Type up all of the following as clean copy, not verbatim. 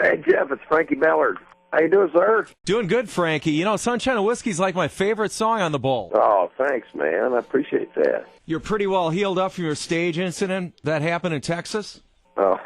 Hey, Jeff, it's Frankie Ballard. How you doing, sir? Doing good, Frankie. You know, Sunshine and Whiskey's like my favorite song on the bowl. Oh, thanks, man. I appreciate that. You're pretty well healed up from your stage incident that happened in Texas? Oh,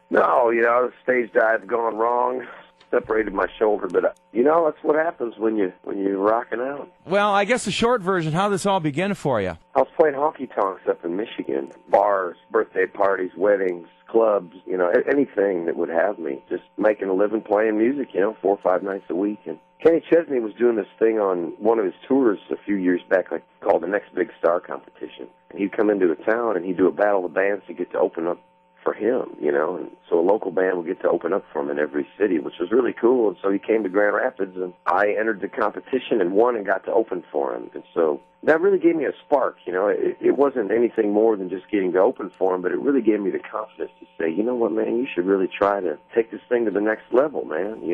no, the stage dive gone wrong. Separated my shoulder, but that's what happens when you're rocking out. Well, I guess the short version, how this all began for you? I was playing honky tonks up in Michigan, bars, birthday parties, weddings, clubs, anything that would have me. Just making a living playing music, 4 or 5 nights a week. And Kenny Chesney was doing this thing on one of his tours a few years back, called the Next Big Star Competition. And he'd come into a town and he'd do a battle of bands to get to open up for him, and so a local band would get to open up for him in every city, which was really cool. And so he came to Grand Rapids, and I entered the competition and won and got to open for him. And so that really gave me a spark, It wasn't anything more than just getting to open for him, but it really gave me the confidence to say, you know what, man, you should really try to take this thing to the next level, man.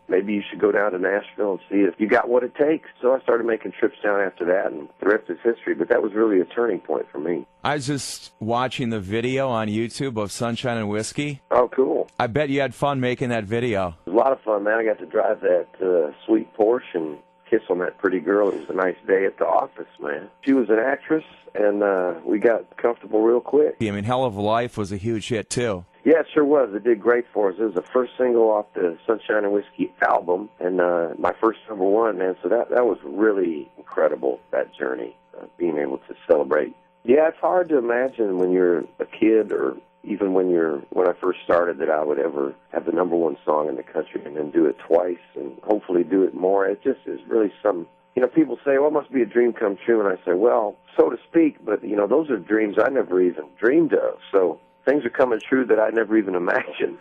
Maybe you should go down to Nashville and see if you got what it takes. So I started making trips down after that, and the rest is history. But that was really a turning point for me. I was just watching the video on YouTube of Sunshine and Whiskey. Oh, cool. I bet you had fun making that video. It was a lot of fun, man. I got to drive that sweet Porsche and kiss on that pretty girl. It was a nice day at the office, man. She was an actress, and we got comfortable real quick. I mean, Hell of a Life was a huge hit, too. Yeah, it sure was. It did great for us. It was the first single off the Sunshine and Whiskey album, and my first #1, man. So that was really incredible, that journey, being able to celebrate. Yeah, it's hard to imagine when you're a kid, or even when I first started, that I would ever have the #1 song in the country and then do it twice and hopefully do it more. It just is really some, people say, well, it must be a dream come true. And I say, well, so to speak, but, those are dreams I never even dreamed of. So things are coming true that I never even imagined,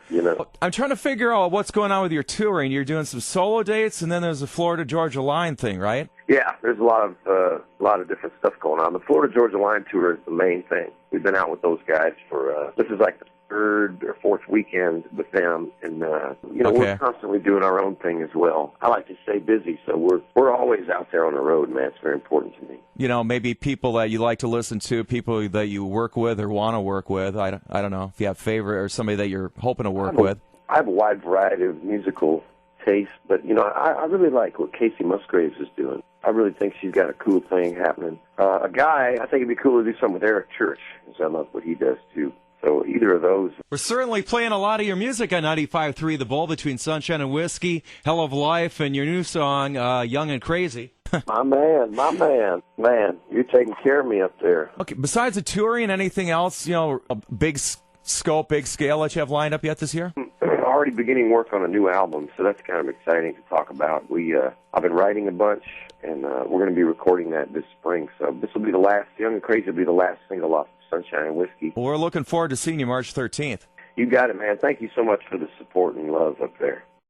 I'm trying to figure out what's going on with your touring. You're doing some solo dates, and then there's the Florida-Georgia line thing, right? Yeah, there's a lot of different stuff going on. The Florida-Georgia line tour is the main thing. We've been out with those guys for, this is like the 3rd or 4th weekend with them, and, we're constantly doing our own thing as well. I like to stay busy, so we're always out there on the road, man. It's very important to me. Maybe people that you like to listen to, people that you work with or want to work with. I don't know if you have favorite or somebody that you're hoping to work with. I have a wide variety of musical taste, but, I really like what Casey Musgraves is doing. I really think she's got a cool thing happening. A guy, I think it'd be cool to do something with Eric Church, because I love what he does, too. So either of those. We're certainly playing a lot of your music on 95.3 The Bull, between Sunshine and Whiskey, Hell of Life, and your new song, Young and Crazy. My man. Man, you're taking care of me up there. Okay, besides the touring, anything else, a big scope, big scale that you have lined up yet this year? Already beginning work on a new album, so that's kind of exciting to talk about. I've been writing a bunch, and we're going to be recording that this spring. So this will be the last, Young and Crazy will be the last single off Sunshine and Whiskey. Well, we're looking forward to seeing you March 13th. You got it, man. Thank you so much for the support and love up there.